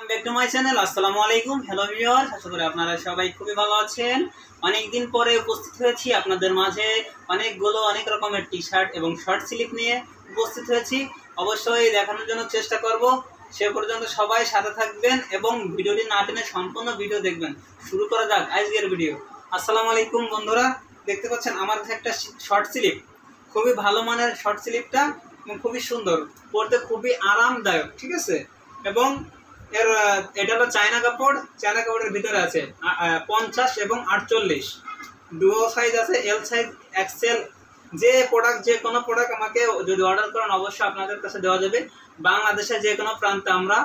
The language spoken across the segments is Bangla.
Back to my channel. আসসালামু আলাইকুম। হ্যালো ভিউয়ার্স, আশা করি আপনারা সবাই খুবই ভালো আছেন। অনেকদিন পরে উপস্থিত হয়েছি আপনাদের মাঝে অনেক রকমের টি শার্ট এবং শর্ট স্লিপ নিয়ে উপস্থিত হয়েছি। অবশ্যই দেখানোর জন্য চেষ্টা করব। সে পর্যন্ত সবাই সাথে থাকবেন এবং ভিডিওটি না টেনে সম্পূর্ণ ভিডিও দেখবেন। শুরু করা যাক আজকের ভিডিও। আসসালামু আলাইকুম বন্ধুরা, দেখতে পাচ্ছেন আমার কাছে একটা শর্ট স্লিপ, খুবই ভালো মানের শর্ট স্লিপটা এবং খুবই সুন্দর, পরতে খুবই আরামদায়ক, ঠিক আছে। এবং এটা হলো চায়না কাপড়ের ভিতরে আছে 50 এবং 48 দুটো সাইজ আছে, এল সাইজ, এক্সেল। যে কোনো প্রোডাক্ট আমাকে যদি অর্ডার করেন অবশ্যই আপনাদের কাছে দেওয়া যাবে। বাংলাদেশের যে কোনো প্রান্তে আমরা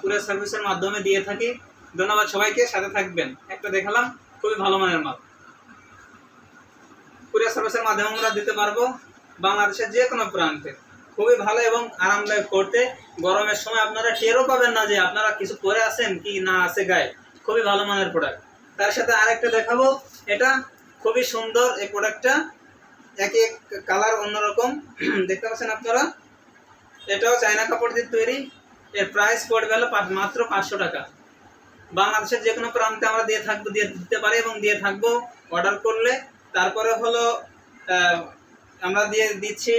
কুরিয়ার সার্ভিসের মাধ্যমে দিয়ে থাকি। ধন্যবাদ সবাইকে, সাথে থাকবেন। একটা দেখালাম, খুবই ভালো মানের মাল, কুরিয়ার সার্ভিসের মাধ্যমে আমরা দিতে পারবো বাংলাদেশের যে কোনো প্রান্তে। খুবই ভালো এবং আরামদায়ক করতে। গরমের সময় আপনারা টেরও পাবেন না যে আপনারা কিছু পরে আছেন কি না আছে গায়ে। খুবই ভালো মানের প্রোডাক্ট। তার সাথে আরেকটা দেখাবো, এটা খুবই সুন্দর। এই প্রোডাক্টটা এক কালার অন্যরকম দেখতে পাচ্ছেন আপনারা। এটাও চায়না কাপড় দিয়ে তৈরি। এর প্রাইস পড়বে হলো মাত্র 500 টাকা। বাংলাদেশের যে কোনো প্রান্তে আমরা দিতে পারি এবং দিয়ে থাকবো অর্ডার করলে। তারপরে হলো আমরা দিচ্ছি,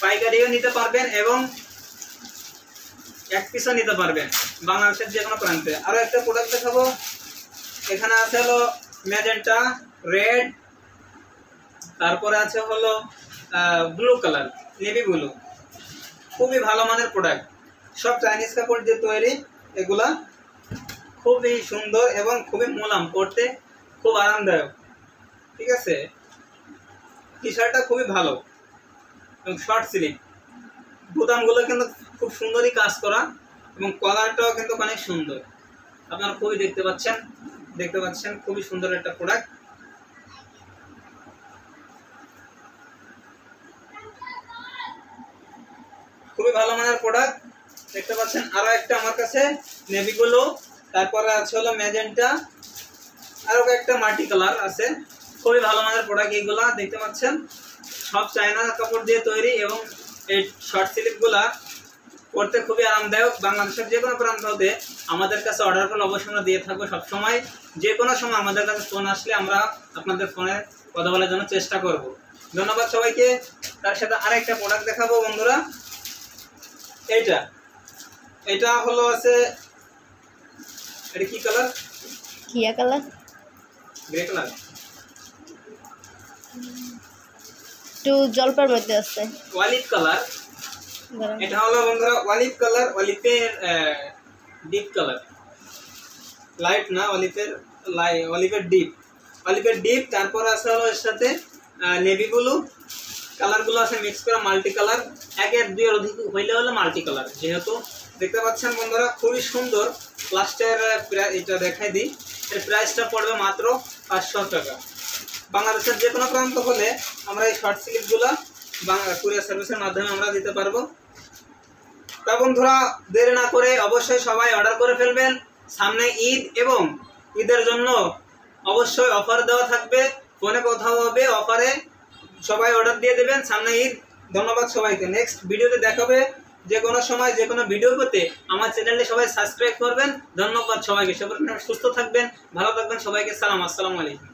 পাইকারিও নিতে পারবেন এবং এক পিসও নিতে পারবেন বাংলাদেশের যে কোনো প্রান্তে। আরও একটা প্রোডাক্ট দেখাবো। এখানে আছে হলো ম্যাজেন্টা, রেড, তারপরে আছে হলো ব্লু কালার, নেভি ব্লু। খুবই ভালো মানের প্রোডাক্ট, সব চাইনিজ কাপড় দিয়ে তৈরি। এগুলা খুবই সুন্দর এবং খুবই মোলাম, পরতে খুব আরামদায়ক, ঠিক আছে। টি শার্টটা খুবই ভালো এবং শর্ট স্লিপ। বোতামগুলো কিন্তু খুব সুন্দরই কাজ করা এবং কলারটাও কিন্তু অনেক সুন্দর। আপনারা খুবই দেখতে পাচ্ছেন খুবই সুন্দর একটা প্রোডাক্ট। খুবই ভালো মানের প্রোডাক্ট দেখতে পাচ্ছেন। আরো একটা আমার কাছে নেভি ব্লু, তারপরে আছে হলো ম্যাজেন্টা, আরো একটা মাল্টি কালার আছে। খুবই ভালো মানের প্রোডাক্ট এইগুলা দেখতে পাচ্ছেন। সব চায়না কাপড় দিয়ে তৈরি এবং এই শর্ট স্লিপগুলা পরতে খুবই আরামদায়ক। বাংলাদেশের যে কোনো প্রান্ত হতে আমাদের কাছে অর্ডার করলে অবশ্যই আমরা দিয়ে থাকবো সবসময়। যে কোনো সময় আমাদের কাছে ফোন আসলে আমরা আপনাদের ফোনে কথা বলার জন্য চেষ্টা করব। ধন্যবাদ সবাইকে। তার সাথে আরেকটা প্রোডাক্ট দেখাবো বন্ধুরা। এটা হলো আছে, এটা কি কালার? কিয়া কালার, গ্রে কালার, একটু জলপার মধ্যে আছে, অলিভ কালার। এটা হলো বন্ধুরা অলিভ কালার, অলিভের ডিপ কালার, লাইট না, অলিভের ডিপ। তারপর আছে হলো এর সাথে নেভি ব্লু কালারগুলো আছে মিক্স করা, মাল্টি কালার। একের দুইয়ের অধিক হইলে হলো মাল্টি কালার। যেহেতু দেখতে পাচ্ছেন বন্ধুরা খুবই সুন্দর। লাস্টের এটা দেখাই দিই, এর প্রাইসটা পড়বে মাত্র 500 টাকা। বাংলাদেশের যে কোনো প্রান্ত হলে আমরা এই শর্ট স্লিপগুলো কুরিয়ার সার্ভিসের মাধ্যমে আমরা দিতে পারবো। তা বন্ধুরা, দেরি না করে অবশ্যই সবাই অর্ডার করে ফেলবেন। সামনে ঈদ এবং ঈদের জন্য অবশ্যই অফার দেওয়া থাকবে। ফোনে কথা হবে, অফারে সবাই অর্ডার দিয়ে দেবেন। সামনে ঈদ। ধন্যবাদ সবাইকে। নেক্সট ভিডিওতে দেখাবে যে কোনো সময় যে কোনো ভিডিও পেতে আমার চ্যানেলটি সবাই সাবস্ক্রাইব করবেন। ধন্যবাদ সবাইকে। সবাই সুস্থ থাকবেন, ভালো থাকবেন। সবাইকে সালাম, আসসালামু আলাইকুম।